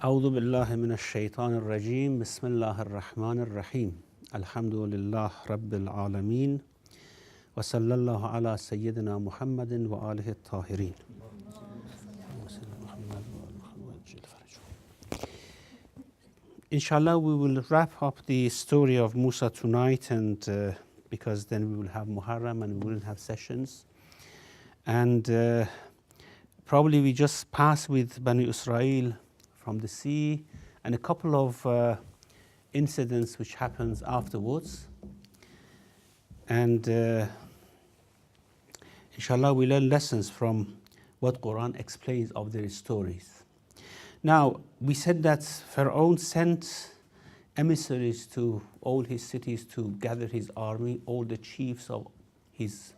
أعوذ بالله من الشيطان الرجيم بسم الله الرحمن الرحيم الحمد لله رب العالمين وصلى الله على سيدنا محمد وآله الطاهرين. Inshallah, we will wrap up the story of Musa tonight, and because then we will have Muharram and we will have sessions. And probably we just pass with Banu Israel from the sea and a couple of incidents which happens afterwards. And inshallah, we learn lessons from what Quran explains of their stories. Now, we said that Pharaoh sent emissaries to all his cities to gather his army, all the chiefs of his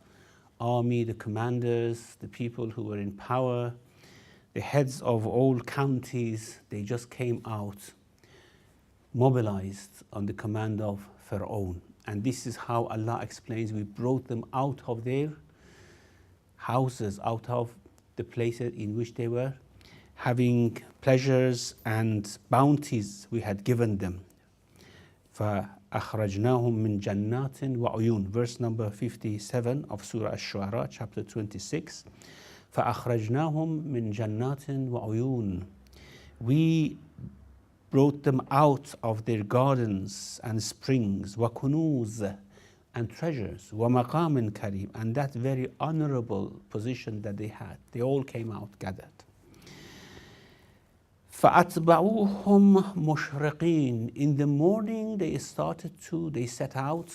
army, the commanders, the people who were in power, the heads of all counties. They just came out, mobilized on the command of Pharaoh. And this is how Allah explains, we brought them out of their houses, out of the places in which they were having pleasures and bounties we had given them. فَأَخْرَجْنَاهُمْ مِنْ جَنَّاتٍ وَعُيُونٍ, verse number 57 of Surah Ash-Shu'ara, chapter 26. فَأَخْرَجْنَاهُمْ مِنْ جَنَّاتٍ وَعُيُونٍ. We brought them out of their gardens and springs, وَكُنُوزٍ, and treasures, وَمَقَامٍ كَرِيمٍ, and that very honorable position that they had. They all came out gathered. فَأَتْبَعُوهُمْ مُشْرِقِينَ. In the morning they set out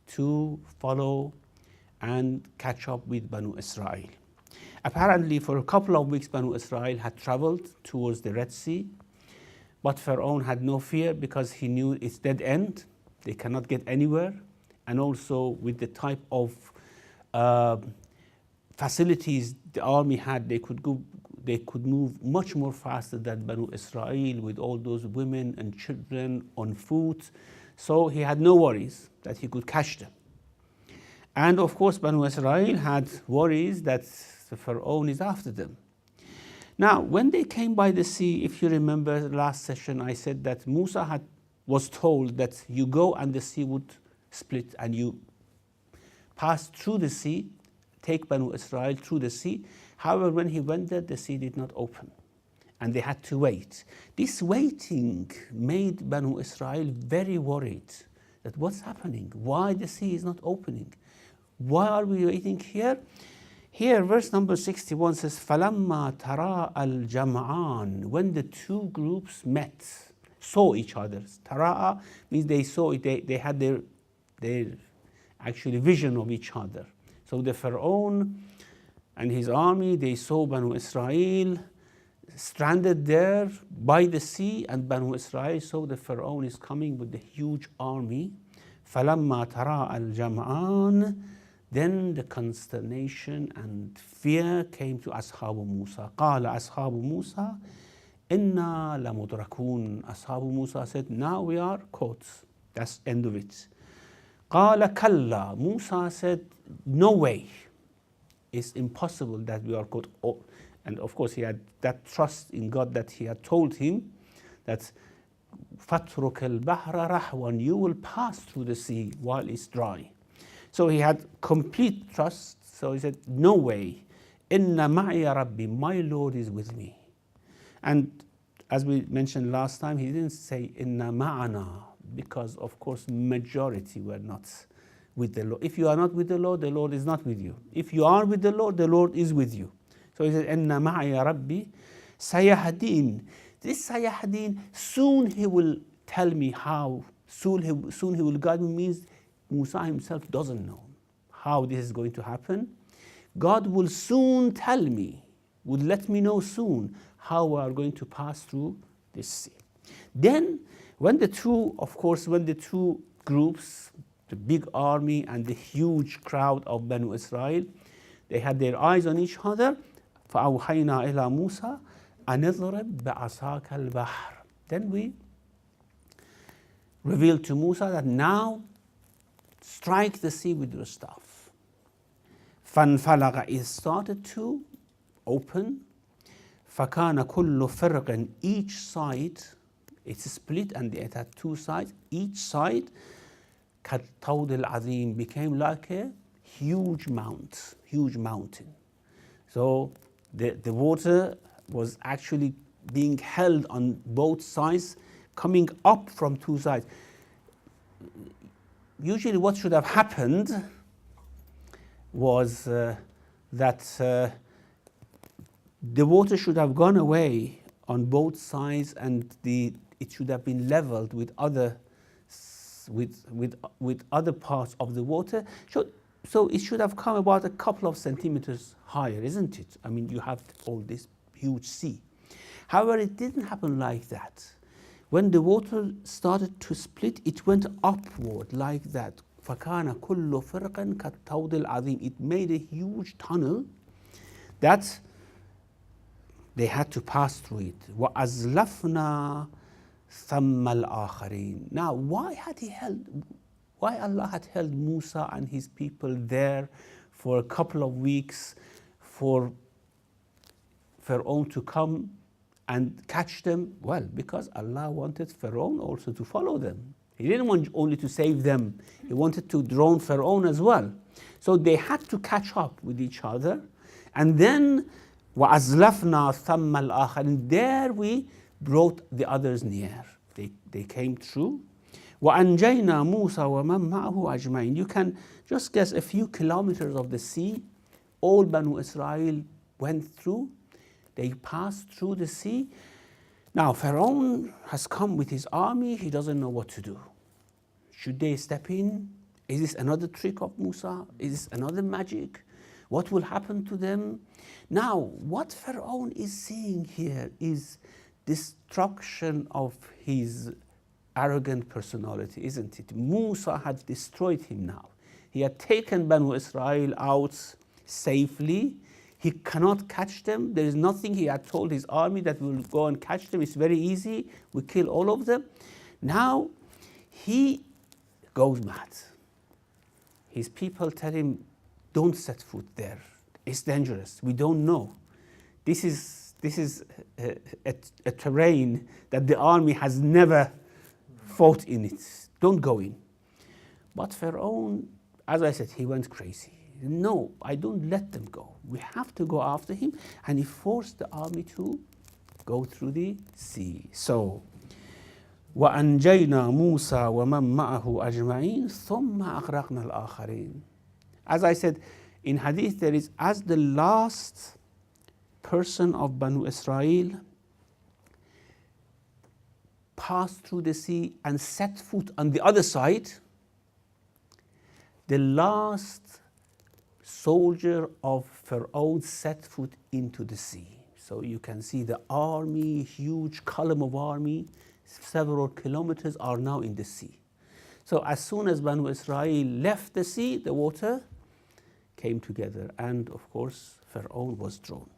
to follow and catch up with Banu Israel. Apparently for a couple of weeks Banu Israel had traveled towards the Red Sea, but Pharaoh had no fear because he knew it's dead end, they cannot get anywhere, and also with the type of facilities the army had, they could move much more faster than Banu Israel with all those women and children on foot. So he had no worries that he could catch them. And of course Banu Israel had worries that the Pharaoh is after them. Now when they came by the sea, if you remember last session I said that Musa was told that you go and the sea would split and you pass through the sea, take Banu Israel through the sea. However, when he went there, the sea did not open and they had to wait. This waiting made Banu Israel very worried that what's happening? Why the sea is not opening? Why are we waiting here? Here, verse number 61 says, فَلَمَّا تَرَاءَ الْجَمْعَانِ. When the two groups met, saw each other. Tara'a means they saw it, they had their actually vision of each other. So the Pharaoh and his army, they saw Banu Israel stranded there by the sea, and Banu Israel saw the Pharaoh is coming with the huge army. فَلَمَّا تَرَاءَ الْجَمْعَانِ. Then the consternation and fear came to Ashab Musa. قَالَ أَصْحَابُ مُوسَى إِنَّا لَمُدْرَكُونَ. Ashab Musa said, now we are caught. That's the end of it. قَالَ كَلَّا. Musa said, no way. It's impossible that we are caught. And of course he had that trust in God that he had told him that فَاتْرُكَ الْبَحْرَ رَحْوًا. You will pass through the sea while it's dry. So he had complete trust. So he said, no way. إِنَّ مَعِيَ رَبِّي. My Lord is with me. And as we mentioned last time, he didn't say إِنَّ مَعَنَا, because of course majority were not with the Lord. If you are not with the Lord is not with you. If you are with the Lord is with you. So he said, إِنَّ مَعِيَ رَبِّي سَيَهْدِينَ. This Sayahdin, soon he will tell me how, soon he will guide me, means Musa himself doesn't know how this is going to happen. God will soon tell me, would let me know soon how we are going to pass through this sea. Then when the two groups, the big army and the huge crowd of Banu Israel, they had their eyes on each other. فَأَوْحَيْنَا إِلَى مُوسَى أَنِ اضْرِبْ بِعَصَاكَ الْبَحْرَ. Then we revealed to Musa that now strike the sea with your staff. فَانْفَلَقَ. It started to open. فَكَانَ كُلُّ فِرْقٍ, each side, it's split and it had two sides. Each side, كَالطَّوْدِ الْعَظِيمِ, became like a huge mountain. So the water was actually being held on both sides, coming up from two sides. Usually what should have happened was that the water should have gone away on both sides, and it should have been leveled with other parts of the water. So it should have come about a couple of centimeters higher, isn't it? I mean, you have all this huge sea. However, it didn't happen like that. When the water started to split, it went upward like that. فَكَانَ كُلُّ فِرْقٍ كَالطَّوْدِ الْعَظِيمِ. It made a huge tunnel that they had to pass through it. وَأَزْلَفْنَا ثَمَّ الْآخَرِينَ. Now, why Allah had held Musa and his people there for a couple of weeks for Pharaoh to come and catch them? Well, because Allah wanted Pharaoh also to follow them. He didn't want only to save them, he wanted to drown Pharaoh as well. So they had to catch up with each other. And then وَأَزْلَفْنَا ثَمَّ الْآخَرِينَ, there we brought the others near. They came through. وَأَنْجَيْنَا مُوسَى وَمَنْ مَعَهُ أَجْمَعِينَ. You can just guess a few kilometers of the sea. All Banu Israel went through. They passed through the sea. Now Pharaoh has come with his army. He doesn't know what to do. Should they step in? Is this another trick of Musa? Is this another magic? What will happen to them? Now, what Pharaoh is seeing here is destruction of his arrogant personality, isn't it? Musa had destroyed him now. He had taken Banu Israel out safely. He cannot catch them. There is nothing. He had told his army that we will go and catch them. It's very easy. We kill all of them. Now he goes mad. His people tell him, don't set foot there. It's dangerous. We don't know. This is a terrain that the army has never fought in it. Don't go in. But Pharaoh, as I said, he went crazy. No, I don't let them go. We have to go after him. And he forced the army to go through the sea. So, وَأَنْجَيْنَا مُوسَى وَمَنْ مَعَهُ أَجْمَعِينَ ثُمَّ أَغْرَقْنَا الْآخَرِينَ. As I said, in hadith there is, as the last person of Banu Israel passed through the sea and set foot on the other side, the last soldier of Pharaoh set foot into the sea. So you can see the army, huge column of army, several kilometers are now in the sea. So as soon as Banu Israel left the sea, the water came together, and of course Pharaoh was drowned.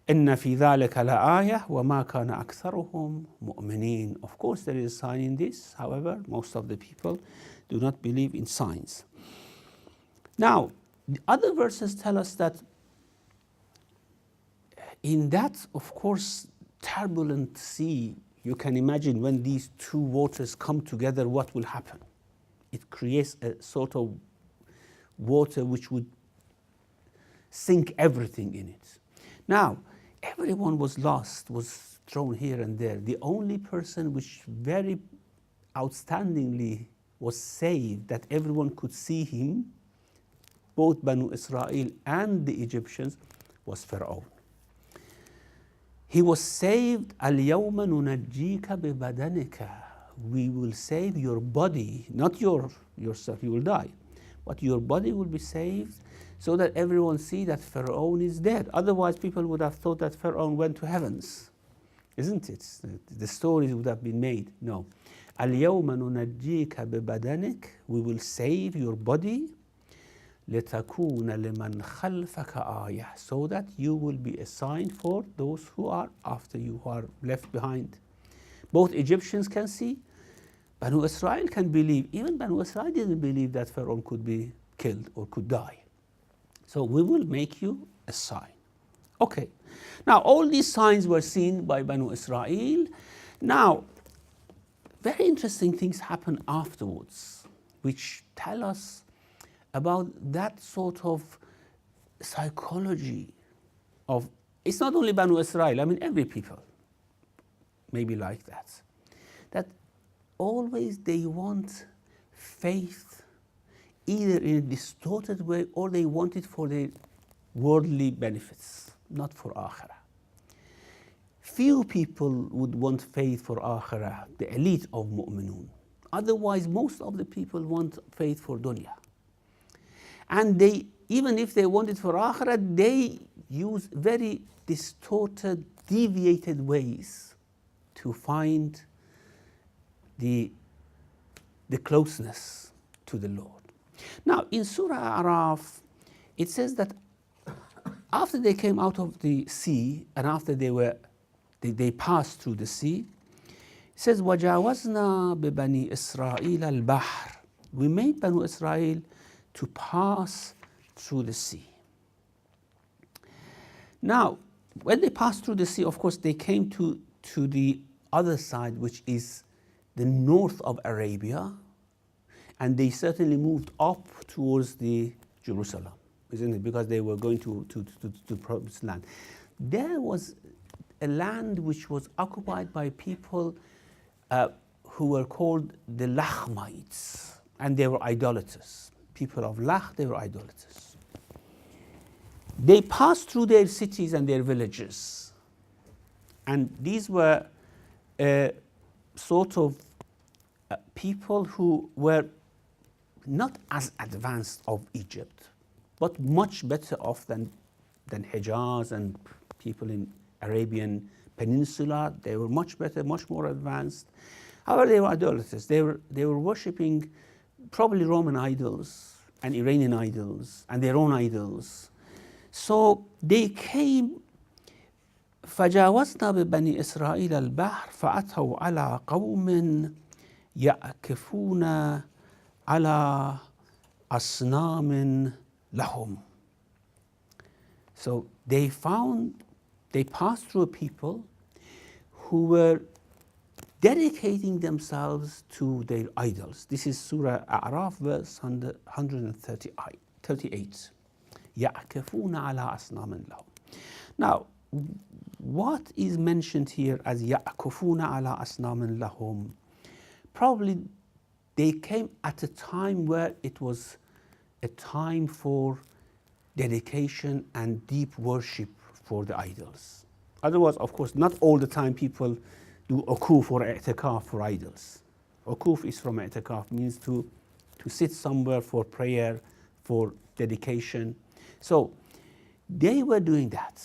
إِنَّ فِي ذَلِكَ لَآيَةً وَمَا كَانَ أَكْثَرُهُمْ مُؤْمِنِينَ. Of course there is a sign in this. However, most of the people do not believe in signs. Now, the other verses tell us that in that, of course, turbulent sea, you can imagine when these two waters come together, what will happen. It creates a sort of water which would sink everything in it. Now, everyone was lost, was thrown here and there. The only person which very outstandingly was saved, that everyone could see him, both Banu Israel and the Egyptians, was Pharaoh. He was saved. الْيَوْمَ نُنَجِّيكَ بِبَدَنِكَ. We will save your body, not yourself, you will die. But your body will be saved, so that everyone see that Pharaoh is dead. Otherwise, people would have thought that Pharaoh went to heavens, isn't it? The stories would have been made. No. الْيَوْمَ نُنَجِّيكَ بِبَدَنِكَ. We will save your body. لِتَكُونَ لِمَنْ خَلْفَكَ آيَةً. So that you will be a sign for those who are after you, who are left behind. Both Egyptians can see. Banu Israel can believe. Even Banu Israel didn't believe that Pharaoh could be killed or could die. So we will make you a sign. Okay. Now, all these signs were seen by Banu Israel. Now, very interesting things happen afterwards, which tell us about that sort of psychology of, it's not only Banu Israel, I mean every people may be like that. That always they want faith either in a distorted way or they want it for their worldly benefits, not for Akhirah. Few people would want faith for Akhirah, the elite of Mu'minun. Otherwise, most of the people want faith for dunya. And they, even if they want it for Akhirah, they use very distorted, deviated ways to find the closeness to the Lord. Now, in Surah Araf, it says that after they came out of the sea and after they passed through the sea, it says, وَجَاوَزْنَا بِبَنِي إِسْرَائِيلَ الْبَحْرِ. We made Banu Israel to pass through the sea. Now, when they passed through the sea, of course, they came to the other side, which is the north of Arabia, and they certainly moved up towards the Jerusalem, isn't it? Because they were going to promised land. There was a land which was occupied by people who were called the Lachmites, and they were idolaters. People of Lach, they were idolaters. They passed through their cities and their villages, and these were sort of people who were not as advanced of Egypt, but much better off than Hijaz and people in Arabian Peninsula. They were much better, much more advanced. However, they were idolaters. They were worshipping probably Roman idols and Iranian idols and their own idols. So they came. فجاوزنا ببني إسرائيل البحر فأتوا على قوم يعكفون على أصنام لهم. So they passed through people who were dedicating themselves to their idols. This is Surah A'raf, verse 138. يعكفون على أصنام لهم. Now, what is mentioned here as يعكفون على أصنام لهم? Probably they came at a time where it was a time for dedication and deep worship for the idols. Otherwise, of course, not all the time people do ukuf or i'tikaf for idols. Ukuf is from i'tikaf, means to sit somewhere for prayer, for dedication. So they were doing that.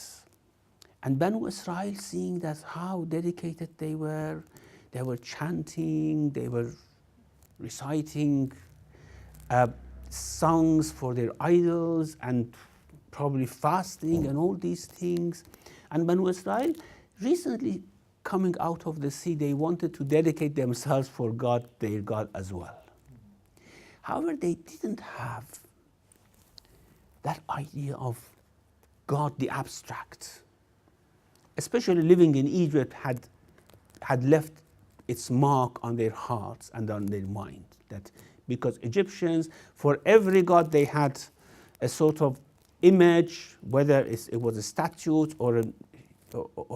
And Banu Israel, seeing that how dedicated they were chanting, they were reciting songs for their idols and probably fasting and all these things. And Banu Israel, recently coming out of the sea, they wanted to dedicate themselves for God, their God as well. However, they didn't have that idea of God, the abstract. Especially living in Egypt had left its mark on their hearts and on their mind. That because Egyptians, for every god they had a sort of image, whether it was a statue or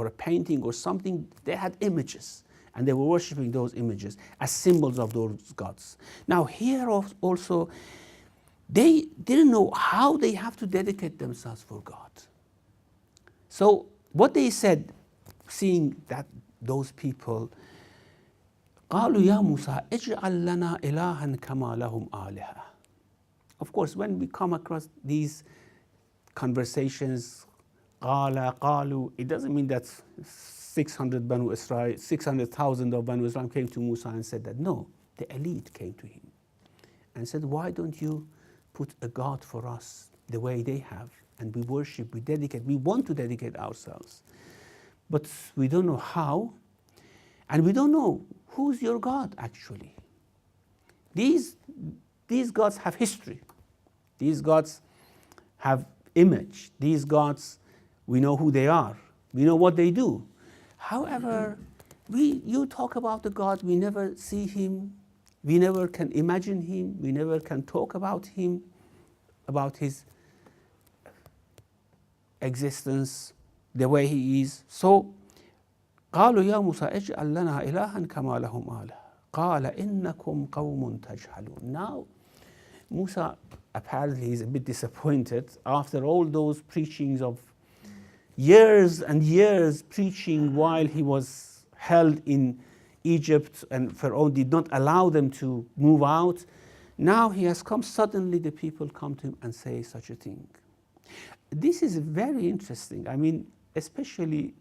a painting or something, they had images, and they were worshipping those images as symbols of those gods. Now here also, they didn't know how they have to dedicate themselves for God. So what they said, seeing that those people, قالوا يا موسى اجعل لنا إلها كما لهم آلهة. Of course, when we come across these conversations, قالوا, it doesn't mean that 600,000 of Banu Israel came to Musa and said that. No, the elite came to him and said, why don't you put a God for us the way they have? And we worship, we dedicate, we want to dedicate ourselves. But we don't know how, and we don't know who's your God actually. These gods have history. These gods have image. These gods We know who they are. We know what they do. However, you talk about the God, we never see him. We never can imagine him. We never can talk about him, about his existence, the way he is. So, قالوا يا موسى اجعل لنا إلها كما لهم آلهة قال إنكم قوم تجهلون. Now, Musa apparently is a bit disappointed after all those preachings of years and years preaching while he was held in Egypt and Pharaoh did not allow them to move out. Now he has come, suddenly the people come to him and say such a thing. This is very interesting. I mean, especially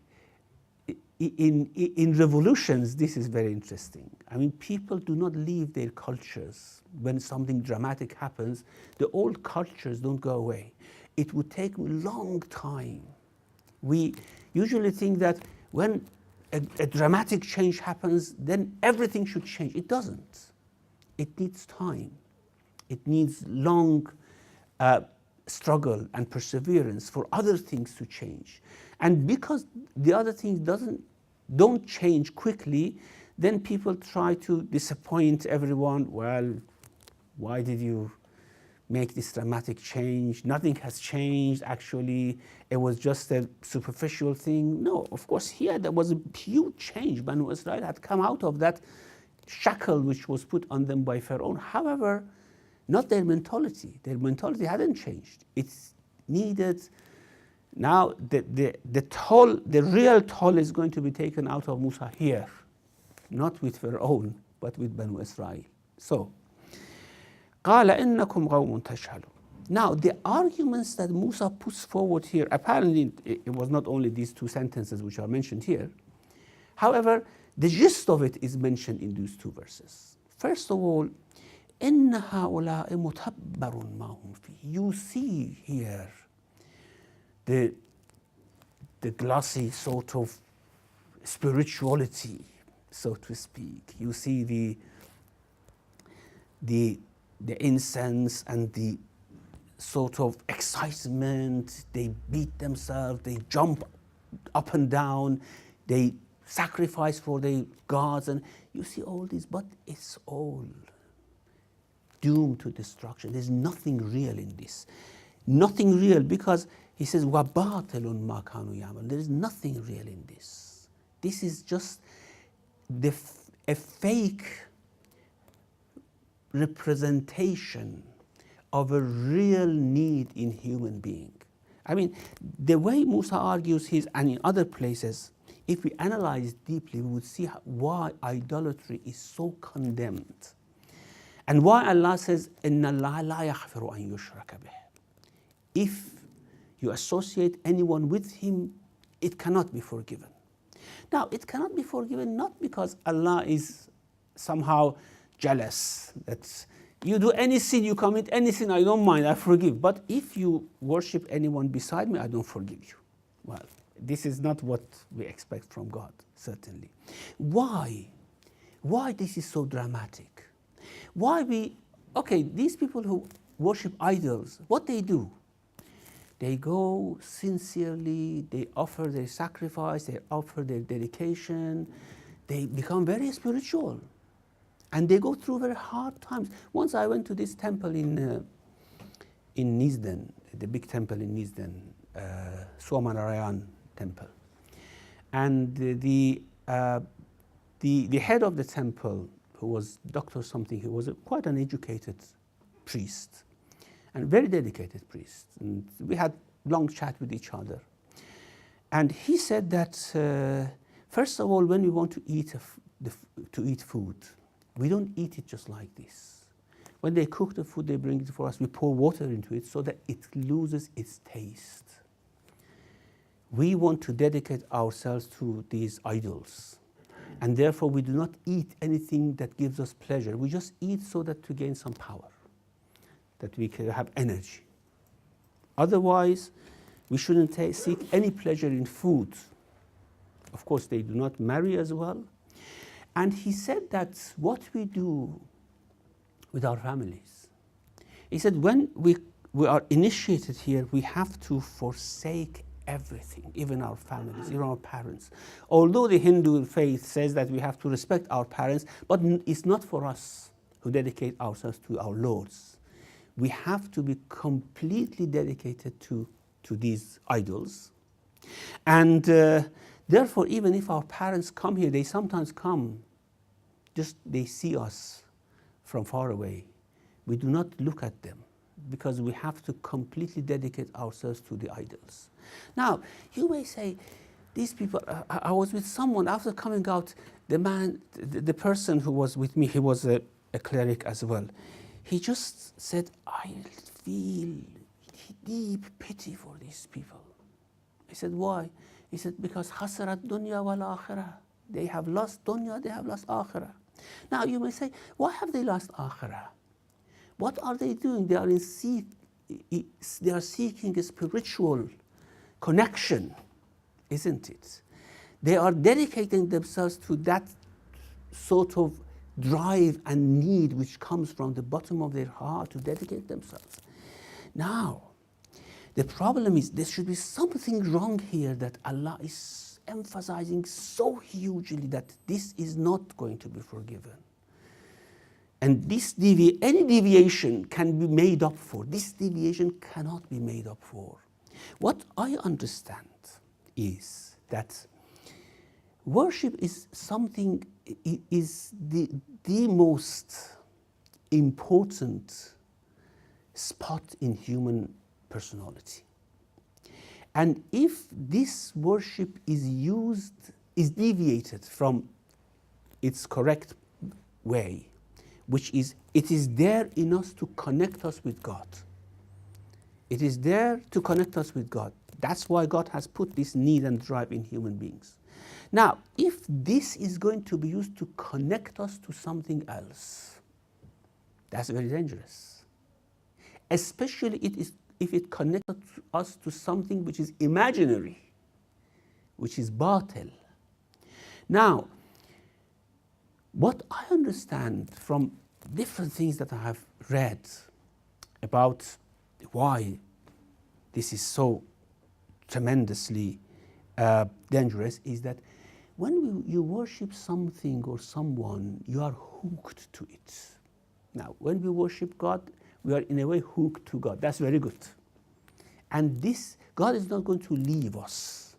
in revolutions, this is very interesting. I mean, people do not leave their cultures. When something dramatic happens, the old cultures don't go away. It would take a long time. We usually think that when a dramatic change happens, then everything should change. It doesn't. It needs time. It needs long struggle and perseverance for other things to change. And because the other things don't change quickly, then people try to disappoint everyone. Well, why did you make this dramatic change? Nothing has changed. Actually, it was just a superficial thing. No, of course, here there was a huge change. Banu Israel had come out of that shackle which was put on them by Pharaoh. However, not their mentality. Their mentality hadn't changed. It's needed. Now, the real toll is going to be taken out of Musa here, not with Pharaoh, but with Banu Israel. So, قال إنكم قوم تجهلون. Now, the arguments that Musa puts forward here, apparently it was not only these two sentences which are mentioned here. However, the gist of it is mentioned in these two verses. First of all, إن هؤلاء متبر ما هم فيه. You see here the glossy sort of spirituality, so to speak. You see the incense and the sort of excitement. They beat themselves, they jump up and down, they sacrifice for their gods, and you see all this, but it's all doomed to destruction. There's nothing real in this. Nothing real, because he says, وَبَاطِلٌ مَا كَانُوا يَعْمَلُونَ. There is nothing real in this. This is just a fake representation of a real need in human being. I mean, the way Musa argues his, and in other places, if we analyze deeply, we would see why idolatry is so condemned. And why Allah says, إِنَّ اللَّهَ لَا يَغْفِرُ أَن يُشْرَكَ بِهِ. If you associate anyone with him, it cannot be forgiven. Now, it cannot be forgiven not because Allah is somehow jealous, that you do any sin, you commit any sin, I don't mind, I forgive. But if you worship anyone beside me, I don't forgive you. Well, this is not what we expect from God, certainly. Why? Why this is so dramatic? Why these people who worship idols, what they do? They go sincerely, they offer their sacrifice, they offer their dedication, they become very spiritual. And they go through very hard times. Once I went to this temple in Nizden, the big temple in Nizden, Swaminarayan temple. And the head of the temple, who was Dr. something, he was quite an educated priest, and very dedicated priest. And we had long chat with each other. And he said that, first of all, when we want to eat food, we don't eat it just like this. When they cook the food, they bring it for us, we pour water into it so that it loses its taste. We want to dedicate ourselves to these idols. And therefore, we do not eat anything that gives us pleasure. We just eat so that to gain some power, that we can have energy. Otherwise, we shouldn't seek any pleasure in food. Of course, they do not marry as well. And he said that what we do with our families, he said when we are initiated here, we have to forsake everything, even our families, even our parents. Although the Hindu faith says that we have to respect our parents, but it's not for us who dedicate ourselves to our lords. We have to be completely dedicated to these idols. And therefore, even if our parents come here, they sometimes come, just they see us from far away. We do not look at them because we have to completely dedicate ourselves to the idols. Now, you may say, these people, I was with someone after coming out, the person who was with me, he was a cleric as well. He just said, I feel deep pity for these people. I said, why? He said, because خسرت dunya wal akhirah. They have lost dunya, they have lost akhirah. Now you may say, why have they lost akhirah? What are they doing? They are seeking a spiritual connection, isn't it? They are dedicating themselves to that sort of drive and need which comes from the bottom of their heart to dedicate themselves. Now, the problem is there should be something wrong here that Allah is emphasizing so hugely that this is not going to be forgiven. And this any deviation can be made up for. This deviation cannot be made up for. What I understand is that worship is something, is the most important spot in human personality. And if this worship is deviated from its correct way, which is, it is there in us to connect us with God. It is there to connect us with God. That's why God has put this need and drive in human beings. Now, if this is going to be used to connect us to something else, that's very dangerous. Especially if it connects us to something which is imaginary, which is batil. Now, what I understand from different things that I have read about why this is so tremendously dangerous is that when you worship something or someone, you are hooked to it. Now, when we worship God, we are in a way hooked to God. That's very good. And this, God is not going to leave us.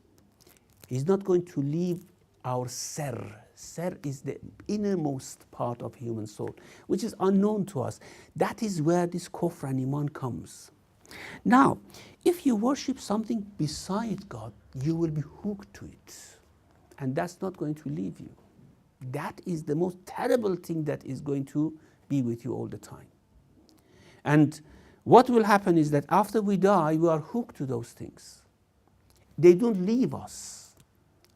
He's not going to leave our ser. Ser is the innermost part of human soul, which is unknown to us. That is where this kufr and iman comes. Now, if you worship something beside God, you will be hooked to it. And that's not going to leave you. That is the most terrible thing that is going to be with you all the time. And what will happen is that after we die, we are hooked to those things. They don't leave us.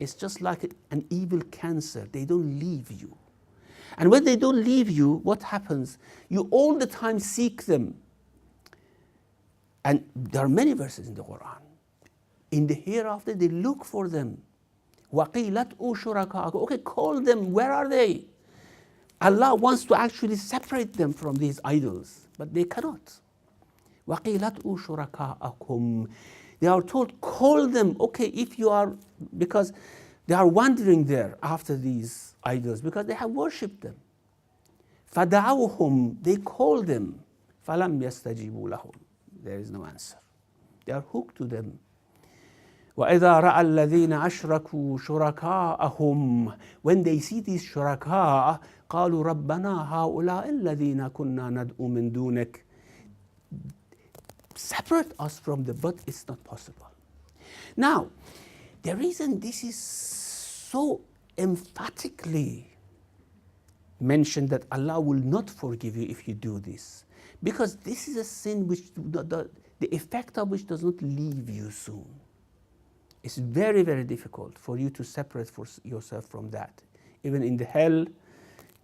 It's just like an evil cancer. They don't leave you. And when they don't leave you, what happens? You all the time seek them. And there are many verses in the Quran. In the hereafter, they look for them. وَقِيلَتْ أُشُرَكَاءَكُمْ. Okay, call them. Where are they? Allah wants to actually separate them from these idols, but they cannot. وَقِيلَتْ أُشُرَكَاءَكُمْ. They are told, call them. Okay, if you are, because they are wandering there after these idols, because they have worshipped them. فَدَعَوْهُمْ. They call them. فَلَمْ يَسْتَجِيبُوا لَهُمْ. There is no answer. They are hooked to them. وَإِذَا رَأَى الَّذِينَ أَشْرَكُوا شُرَكَاءَهُمْ. When they see these shuraka, قَالُوا رَبَّنَا هَؤُلَاءِ الَّذِينَ كُنَّا نَدْعُو مِن دُونِكَ. Separate us from them, but it's not possible. Now, the reason this is so emphatically mentioned that Allah will not forgive you if you do this, because this is a sin which the effect of which does not leave you soon. It's very, very difficult for you to separate yourself from that. Even in the hell,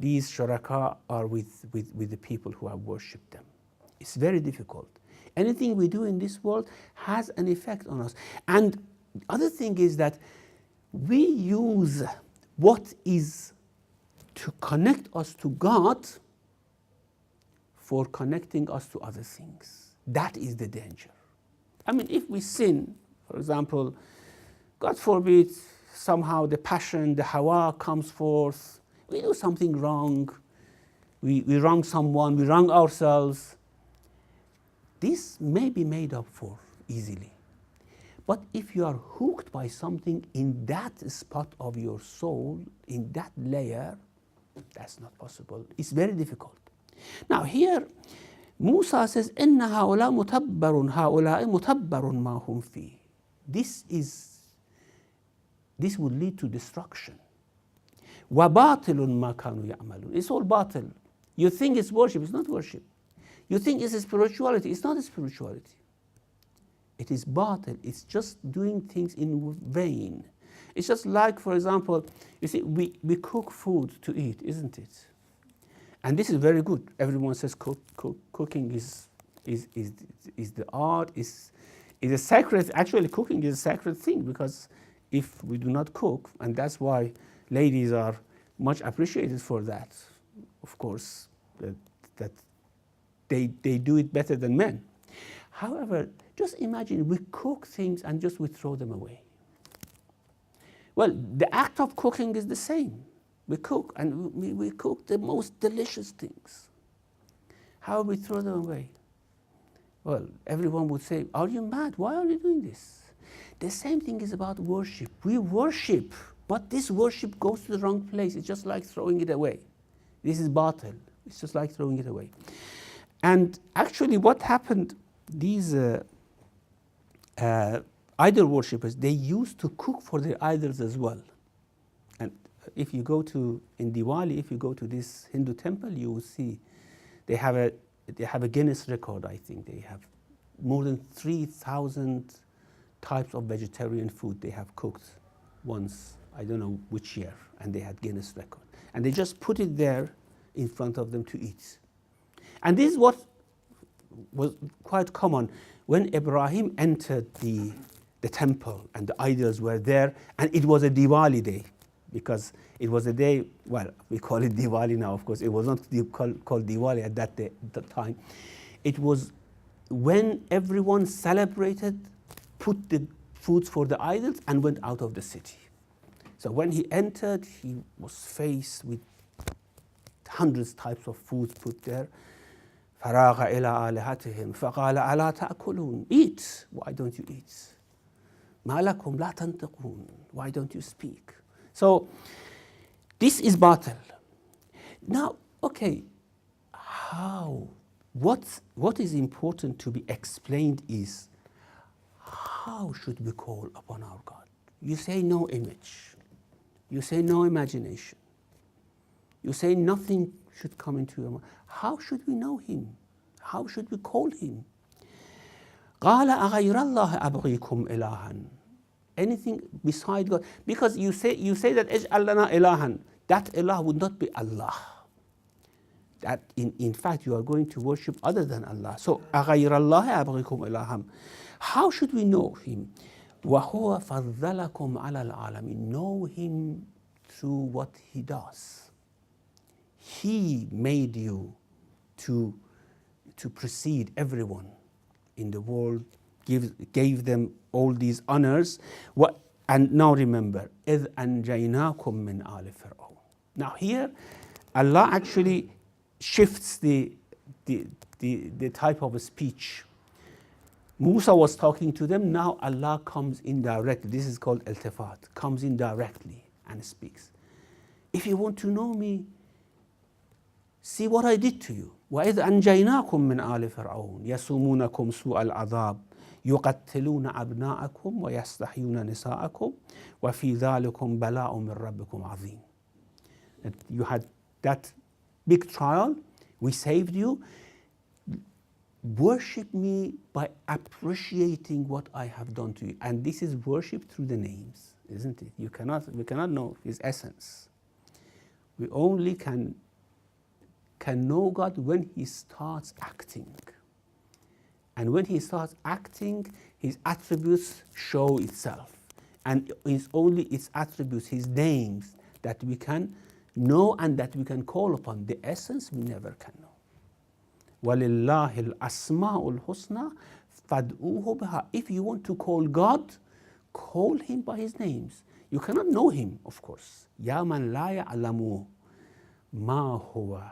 these shuraka are with the people who have worshipped them. It's very difficult. Anything we do in this world has an effect on us. And the other thing is that we use what is to connect us to God for connecting us to other things. That is the danger. I mean, if we sin, For example, God forbid, somehow the passion, the hawa comes forth, we do something wrong, we wrong someone, we wrong ourselves. This may be made up for easily. But if you are hooked by something in that spot of your soul, in that layer, that's not possible. It's very difficult. Now here, Musa says, إِنَّ هَؤُلَاءِ مُتَبَّرٌ هَؤُلَاءِ مُتَبَّرٌ مَا هُمْ فِيهِ. This would lead to destruction. وَبَاطِلٌ مَا كَانُوا يَعْمَلُونَ. It's all batil. You think it's worship, it's not worship. You think it's spirituality, it's not spirituality. It is batil, it's just doing things in vain. It's just like, for example, you see, we cook food to eat, isn't it? And this is very good. Everyone says cooking is the art, is a sacred, actually cooking is a sacred thing, because if we do not cook, and that's why ladies are much appreciated for that, of course, that they do it better than men. However, just imagine we cook things and just we throw them away. Well, the act of cooking is the same. We cook, and we cook the most delicious things. How we throw them away? Well, everyone would say, are you mad? Why are you doing this? The same thing is about worship. We worship, but this worship goes to the wrong place. It's just like throwing it away. This is batil. It's just like throwing it away. And actually what happened, these idol worshippers, they used to cook for their idols as well. And if you go to, in Diwali, if you go to this Hindu temple, you will see they have a Guinness record, I think. They have more than 3,000 types of vegetarian food they have cooked once, I don't know which year, and they had Guinness record. And they just put it there in front of them to eat. And this is what was quite common when Ibrahim entered the temple and the idols were there, and it was a Diwali day, because it was a day, well, we call it Diwali now, of course. It was not called Diwali at that time. It was when everyone celebrated, put the foods for the idols, and went out of the city. So when he entered, he was faced with hundreds types of foods put there. فَرَاغَ إِلَىٰ آلِهَتِهِمْ فَقَالَ أَلَا تَأْكُلُونَ. Eat. Why don't you eat? مَا لَكُمْ لَا تَنْطِقُونَ. Why don't you speak? So this is batil. Now, okay, how? What is important to be explained is, how should we call upon our God? You say no image. You say no imagination. You say nothing should come into your mind. How should we know him? How should we call him? قَالَ أَغَيْرَ اللَّهِ أَبْغِيكُمْ إِلَهًا. Anything beside God. Because you say that اجعل لنا إلها. That ilah would not be Allah. That in fact you are going to worship other than Allah. So أَغَيْرَ اللَّهِ أَبْغِيكُمْ إِلَهًا. How should we know him? وَهُوَ فَضَّلَكُمْ عَلَى الْعَالَمِينَ. Know him through what he does. He made you to precede everyone in the world, gave them all these honors. And now remember, إِذْ أَنْجَيْنَاكُمْ مِنْ آلِ فِرْعَوْنَ. Now here, Allah actually shifts the type of speech. Musa was talking to them, now Allah comes in directly. This is called iltifat, comes in directly and speaks. If you want to know me, see what I did to you. وَإِذْ أَنْجَيْنَاكُمْ مِنْ آلِ فِرْعَوْنَ يَسُومُونَكُمْ سُوءَ الْعَذَابِ يُقَتِّلُونَ أَبْنَاءَكُمْ وَيَسْتَحْيُونَ نِسَاءَكُمْ وَفِي ذَلِكُمْ بَلَاءٌ مِّن رَبِّكُمْ عَظِيمٌ. That you had that big trial, we saved you. Worship me by appreciating what I have done to you. And this is worship through the names, isn't it? We cannot know his essence. We only can know God when he starts acting. And when he starts acting, his attributes show itself. And it's only its attributes, his names, that we can know and that we can call upon. The essence we never can know. وَلِلَّهِ الْأَسْمَاءُ الْحُسْنَى فَادْعُوهُ بِهَا. If you want to call God, call him by his names. You cannot know him, of course. يَا مَنْ لَا يَعْلَمُ مَا هُوَ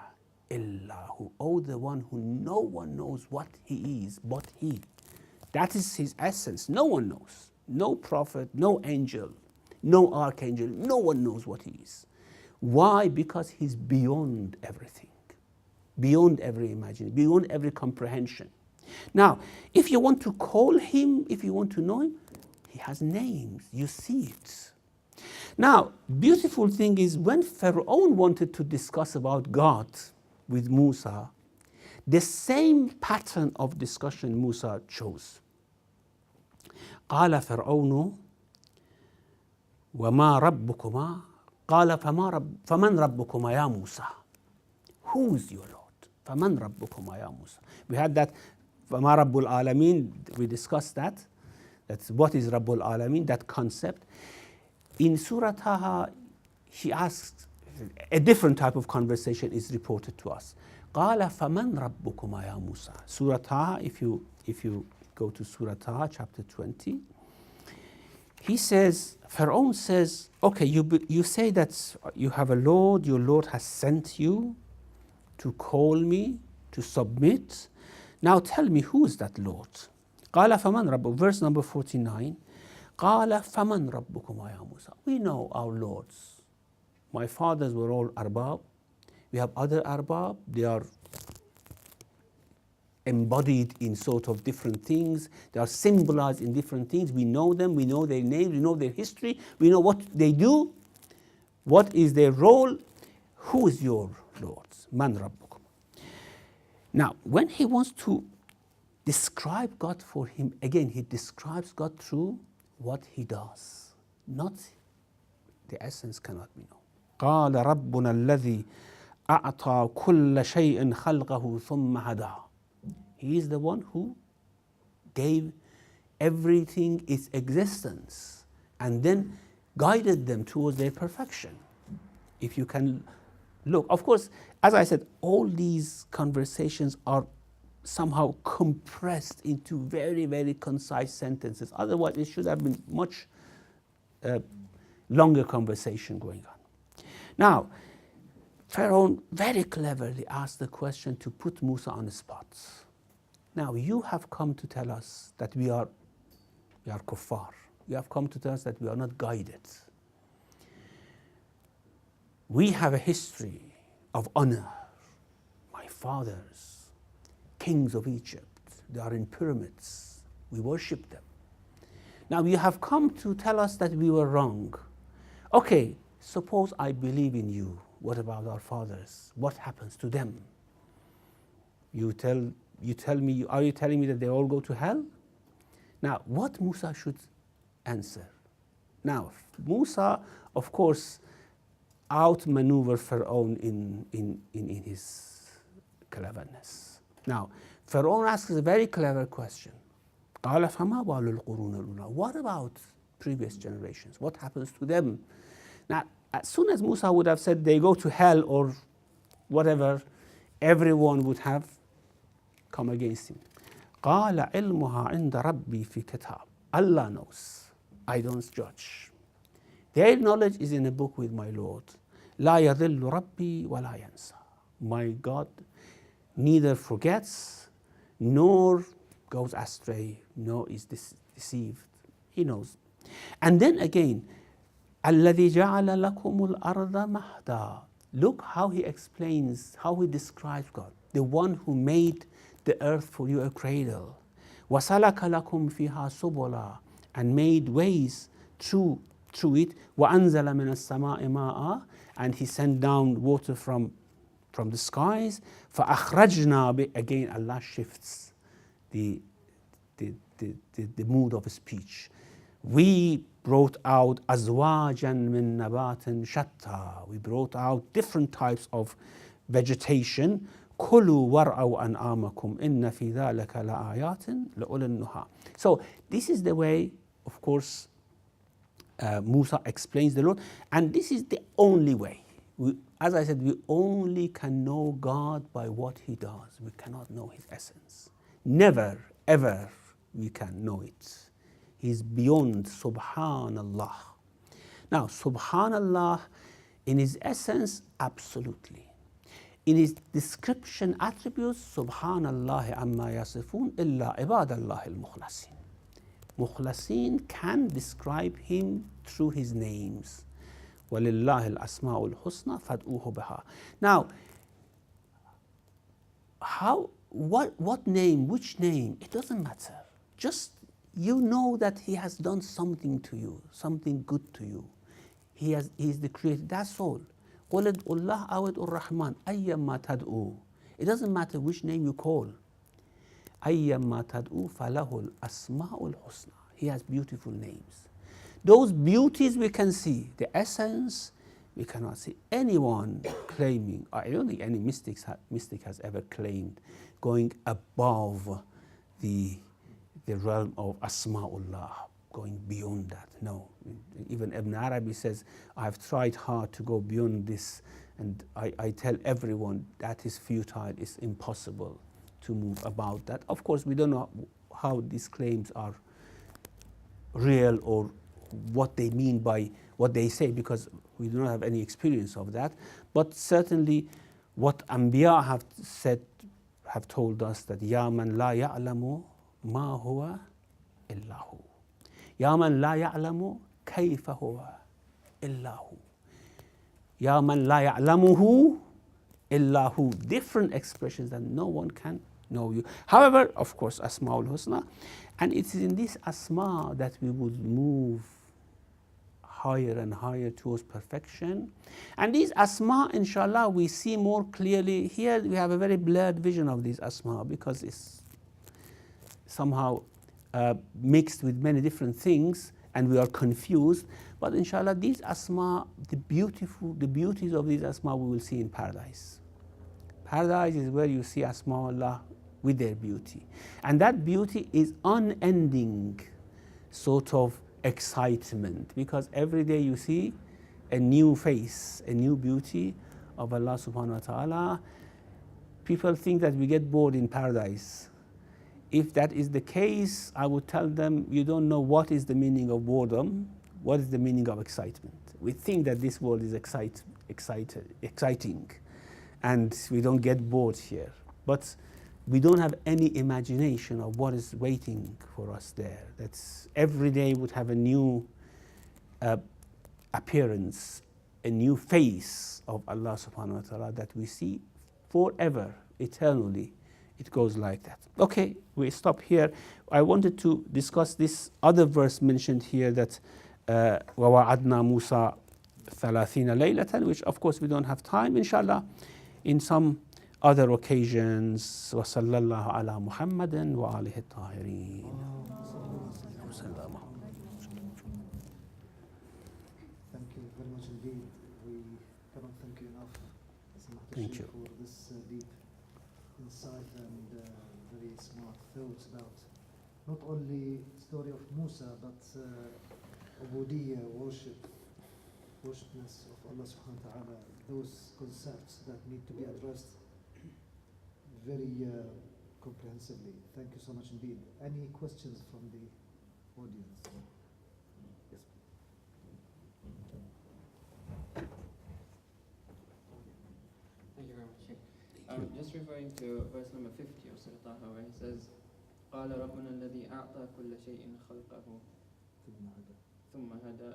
إِلَّا هُ. Oh, the one who no one knows what he is but he. That is his essence. No one knows. No prophet, no angel, no archangel. No one knows what he is. Why? Because he's beyond everything. Beyond every imagination, beyond every comprehension. Now, if you want to call him, if you want to know him, he has names. You see it. Now, beautiful thing is when Pharaoh wanted to discuss about God with Musa, the same pattern of discussion Musa chose. قال فرعون وما ربكما قال فمن ربكما يا موسى. Who is your Lord? فمن ربكما يا موسى. We had that فما رب العالمين. We discussed that. That's what is رب العالمين, that concept. In Surah Taha, he asked, a different type of conversation is reported to us. قال فمن ربكما يا موسى. Surah Taha, if you go to Surah Taha, chapter 20, he says, Pharaoh says, okay, you say that you have a Lord, your Lord has sent you to call me, to submit. Now tell me, who is that Lord? قال فمن رب, verse number 49. قال فمن ربكما يا موسى. We know our lords. My fathers were all arbab. We have other arbab. They are embodied in sort of different things. They are symbolized in different things. We know them. We know their names. We know their history. We know what they do. What is their role? Who is your lords? Man rabbukum. Now, when he wants to describe God for him, again, he describes God through what he does. Not the essence cannot be known. قال ربنا الذي أعطى كل شيء خلقه ثم هدى. He is the one who gave everything its existence and then guided them towards their perfection. If you can look, of course, as I said, all these conversations are somehow compressed into very, very concise sentences. Otherwise, it should have been much longer conversation going on. Now, Pharaoh very cleverly asked the question to put Musa on the spot. Now, you have come to tell us that we are kuffar. You have come to tell us that we are not guided. We have a history of honor. My fathers, kings of Egypt, they are in pyramids. We worship them. Now, you have come to tell us that we were wrong. Okay, suppose I believe in you. What about our fathers? What happens to them? You tell me, are you telling me that they all go to hell? Now, what Musa should answer? Now, Musa, of course, outmaneuvered Pharaoh in his cleverness. Now, Pharaoh asks a very clever question. قال فما بال القرون الأولى. What about previous generations? What happens to them? Now, as soon as Musa would have said they go to hell or whatever, everyone would have come against him. قال علمها عند ربي في كتاب. Allah knows. I don't judge. Their knowledge is in a book with my Lord. لا يضل ربي ولا ينسى. My God neither forgets nor goes astray, nor is deceived. He knows. And then again, الذي جعل لكم الأرض مهدا. Look how he explains, how he describes God. The one who made the earth for you a cradle. وَسَلَكَ لَكُمْ فِيهَا سُبُلًا. And made ways through it. وَأَنزَلَ مِنَ السَّمَاءِ مَاءً. And he sent down water from the skies. فَأَخْرَجْنَا. Again, Allah shifts the mood of speech. We brought out أَزْوَاجًا مِن نَبَاتٍ شَتَّى. We brought out different types of vegetation. كُلُوا وَارْعَوْا أَنْعَامَكُمْ إِنَّ فِي ذَلِكَ لَآيَاتٍ لَأُولِي النُّهَى. So this is the way, of course, Musa explains the Lord. And this is the only way. As I said, we only can know God by what he does. We cannot know his essence. Never, ever we can know it. He's beyond Subhanallah. Now, Subhanallah, in his essence, absolutely. In his description attributes, Subhanallah amma yasifun illa ibadallah al-mukhlasin. Mukhlasin can describe him through his names. وَلِلَّهِ الْأَسْمَاءُ الْحُسْنَى فَادْعُوهُ بِهَا. Now, what name, which name, it doesn't matter. Just you know that he has done something to you, something good to you. He is the creator, that's all. قُلِ ادْعُوا اللَّهَ أَوِ ادْعُوا الرَّحْمَنَ أَيَّمَّا تَدْعُوا. It doesn't matter which name you call. أَيَّمَّا تَدْعُوا فَلَهُ الْأَسْمَاءُ الْحُسْنَى. He has beautiful names. Those beauties we can see, the essence, we cannot see anyone claiming, I don't think any mystic has ever claimed going above the realm of Asma'ullah, going beyond that. No. Even Ibn Arabi says, I've tried hard to go beyond this, and I tell everyone that is futile, it's impossible to move about that. Of course, we don't know how these claims are real or what they mean by what they say, because we do not have any experience of that. But certainly what Anbiya have said, have told us that Ya man la ya'lamu ma huwa illa hu. Ya man la ya'lamu kayfa huwa illa hu. Ya man la ya'lamuhu illa hu. Different expressions that no one can know you. However, of course, Asma'ul Husna, and it is in this Asma that we would move higher and higher towards perfection. And these Asma, inshallah, we see more clearly. Here we have a very blurred vision of these Asma because it's somehow mixed with many different things and we are confused. But inshallah, these Asma, the beauties of these Asma we will see in paradise. Paradise is where you see Asma'ullah with their beauty. And that beauty is unending sort of excitement, because every day you see a new face, a new beauty of Allah subhanahu wa ta'ala. People think that we get bored in paradise. If that is the case, I would tell them, you don't know what is the meaning of boredom, what is the meaning of excitement. We think that this world is exciting, and we don't get bored here. But we don't have any imagination of what is waiting for us there. That's every day would have a new appearance, a new face of Allah subhanahu wa ta'ala that we see forever, eternally. It goes like that. Okay, we stop here. I wanted to discuss this other verse mentioned here that وَوَعَدْنَا مُوسَى 30 لَيْلَةً, which of course we don't have time, inshallah, in some other occasions. وصلى الله على محمد وآله الطاهرين. Thank you very much indeed. We cannot thank you enough, Thank you. for this deep insight and very smart thoughts about not only story of Musa but ubudiyya, worshipness of Allah subhanahu wa ta'ala, those concepts that need to be addressed very comprehensively. Thank you so much indeed. Any questions from the audience? Yes. Thank you very much, Sheikh. Just referring to verse number 50 of Surah Taha, where he says, قال ربنا الذي أعطى كل شيء خلقه ثم هدى.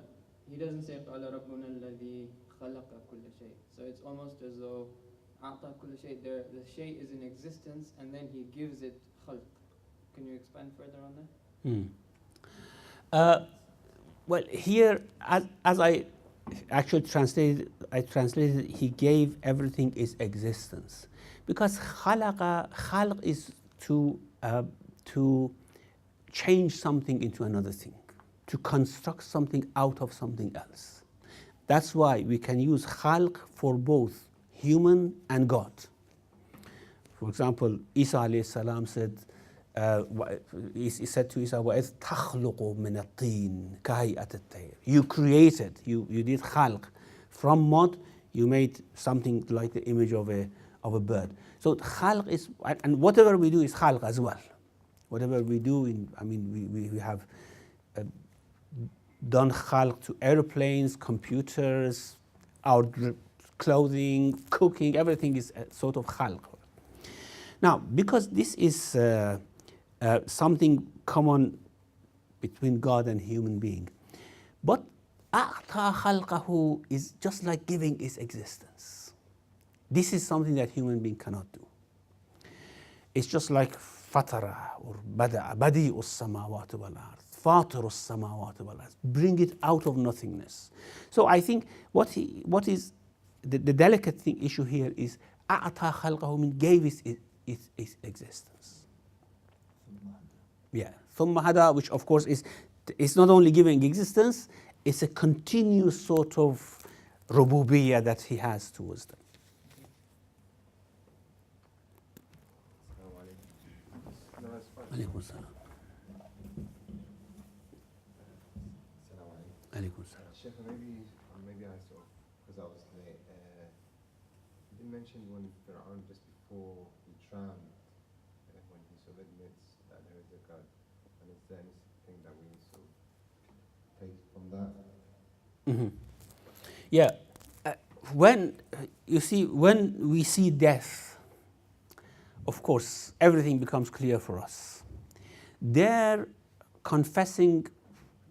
He doesn't say قال ربنا الذي خلق كل شيء. So it's almost as though أعطى كل شيء, the shay is in existence and then he gives it خلق. Can you expand further on that? Well, here, as I actually translated, he gave everything its existence. Because khalq is to change something into another thing, to construct something out of something else. That's why we can use khalq for both human and God. For example, Isa alayhi salam said, he said to Isa, وَإِذْ تَخْلُقُ مِنَ الطِّينِ كَهَيْئَةِ الطَّيْرِ. You created, you did khalq. From mud, you made something like the image of a bird. So khalq is, and whatever we do is khalq as well. Whatever we do, we have done khalq to airplanes, computers, our clothing, cooking, everything is a sort of khalq. Now, because this is something common between God and human being, but أعطى خلقه is just like giving its existence. This is something that human being cannot do. It's just like fatara or بدأ بديء السماوات والأرض فاطر السماوات والأرض, bring it out of nothingness. So I think what is the delicate issue here is أعطى خلقه means gave its existence. Yeah, ثم هدى, which of course is not only giving existence, it's a continuous sort of rububiyyah that he has towards them. عليكم السلام. عليكم السلام. Sheikh, maybe I saw, because I was late, you did mention when Fir'aun, just before he drowned, when he sort of admits that there is a God, and is there anything that we sort of take from that? Mm-hmm. Yeah, when we see death, of course, everything becomes clear for us. Their confessing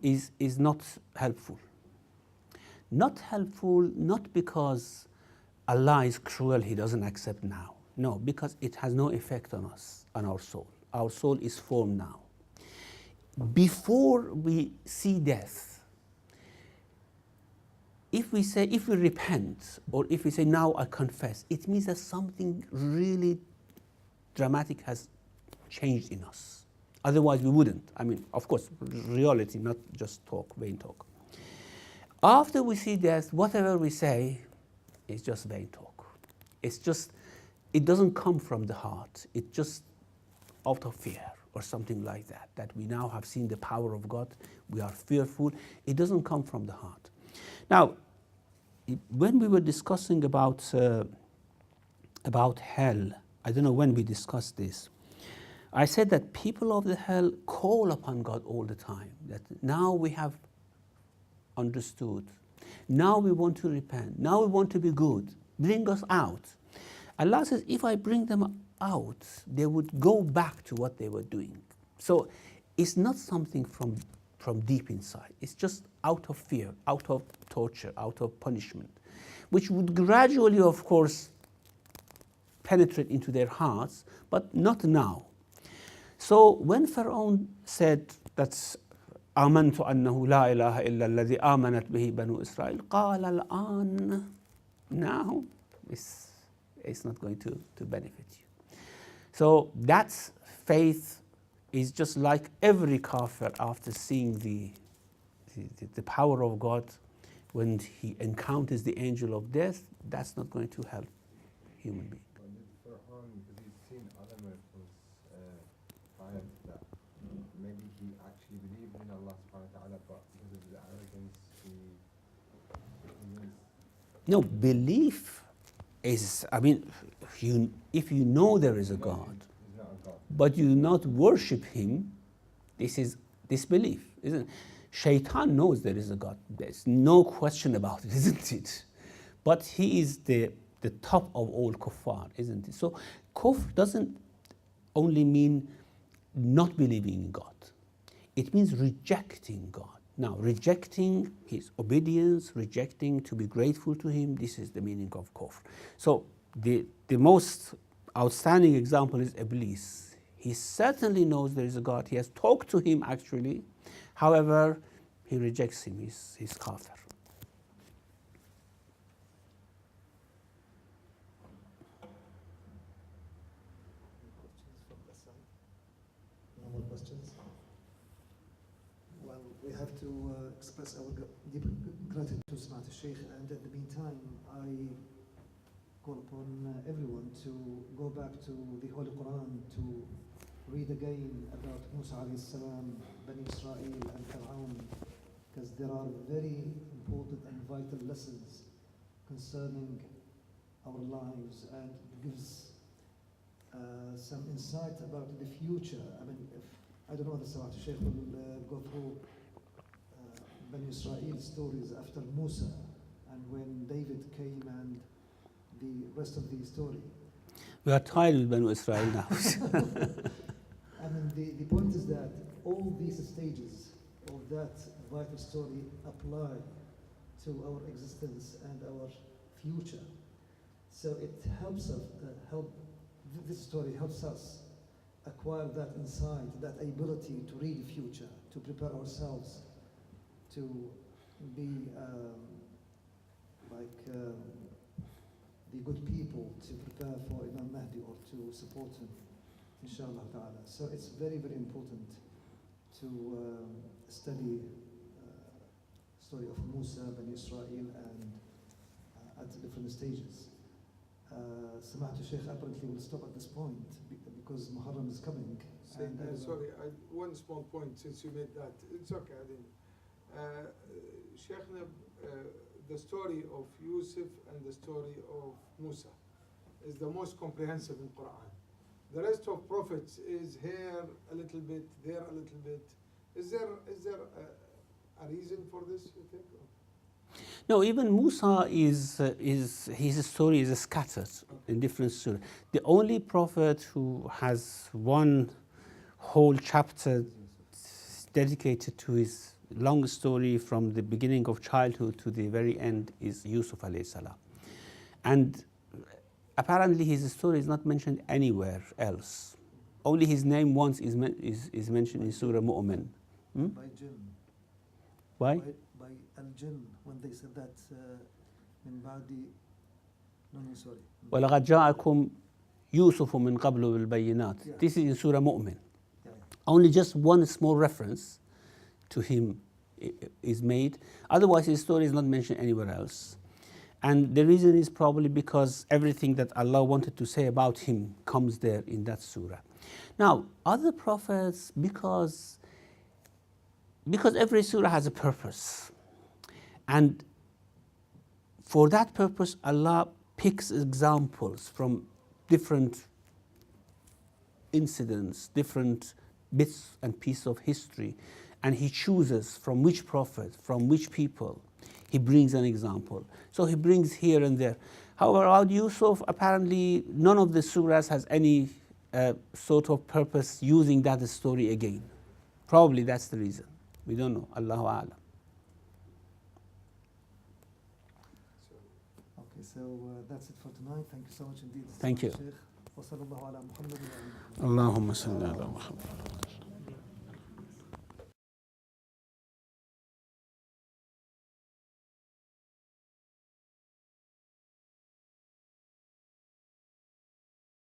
is not helpful. Not helpful, not because Allah is cruel, He doesn't accept now. No, because it has no effect on us, on our soul. Our soul is formed now. Before we see death, if we repent, or if we say, now I confess, it means that something really dramatic has changed in us. Otherwise we wouldn't. Of course, reality, not just talk, vain talk. After we see death, whatever we say is just vain talk. It doesn't come from the heart. It's just out of fear or something like that, that we now have seen the power of God, we are fearful. It doesn't come from the heart. Now, when we were discussing about hell, I don't know when we discussed this, I said that people of the hell call upon God all the time, that now we have understood, now we want to repent, now we want to be good, bring us out. Allah says, if I bring them out, they would go back to what they were doing. So it's not something from deep inside, it's just out of fear, out of torture, out of punishment, which would gradually, of course, penetrate into their hearts, but not now. So when Pharaoh said that آمنت أنه لا إله إلا الذي آمنت به بنو إسرائيل قال الآن, now it's not going to benefit you. So that faith is just like every kafir after seeing the power of God, when he encounters the angel of death, that's not going to help human being. Fir'aun, because he's seen other miracles prior to that, maybe he actually believed in Allah subhanahu wa ta'ala, but because of the arrogance, he missed. No, belief is, if you know there is a God, He's not a God. but you do not worship him, this is disbelief, isn't it? Shaitan knows there is a God. There's no question about it, isn't it? But he is the top of all kuffar, isn't it? So kufr doesn't only mean not believing in God. It means rejecting God. Now, rejecting his obedience, rejecting to be grateful to him, this is the meaning of kufr. So the most outstanding example is Iblis. He certainly knows there is a God. He has talked to him actually. However, he rejects him. He's kafir. Questions from the side? No more questions? Well, we have to express our deep gratitude to Smart Sheikh, and in the meantime, I call upon everyone to go back to the Holy Quran to read again about Musa alayhi salam, Bani Israel and Fir'aun, because there are very important and vital lessons concerning our lives, and gives some insight about the future. I mean, if, I don't know whether Sama'at Sheikh will go through Bani Israel stories after Musa and when David came and the rest of the story. We are tired with Banu Israel now. I mean, the point is that all these stages of that vital story apply to our existence and our future. So it helps us, this story helps us acquire that insight, that ability to read the future, to prepare ourselves to be the good people, to prepare for Imam Mahdi or to support him, inshallah ta'ala. So it's very, very important to study story of Musa, Bani Israel, and at different stages. Sama'at Sheikh apparently will stop at this point because Muharram is coming. Sorry, one small point since you made that. It's okay, I didn't. Sheikhna, the story of Yusuf and the story of Musa is the most comprehensive in Quran. The rest of prophets is here a little bit, there a little bit. Is there a reason for this, you think? No, even Musa his story is scattered in different surahs. The only prophet who has one whole chapter dedicated to his long story from the beginning of childhood to the very end is Yusuf alayhi salam. And apparently his story is not mentioned anywhere else. Only his name once is mentioned in Surah Mu'min. By jinn. Why? By al-jinn, when they said that min ba'di, no, sorry. وَلَقَدْ جَاءَكُمْ يُوسُفُ مِنْ قَبْلُ بِالْبَيِّنَاتِ. Yeah. This is in Surah Mu'min. Yeah. Only just one small reference to him is made. Otherwise, his story is not mentioned anywhere else. And the reason is probably because everything that Allah wanted to say about him comes there in that surah. Now, other prophets, because every surah has a purpose. And for that purpose, Allah picks examples from different incidents, different bits and pieces of history, and He chooses from which prophet, from which people, He brings an example. So He brings here and there. However, about Yusuf, apparently none of the surahs has any sort of purpose using that story again. Probably that's the reason. We don't know. Allahu A'lam. Okay, so that's it for tonight. Thank you so much indeed. Thank you. Sheikh. وصلى الله على محمد وعلى آله. Allahumma salli ala Muhammad.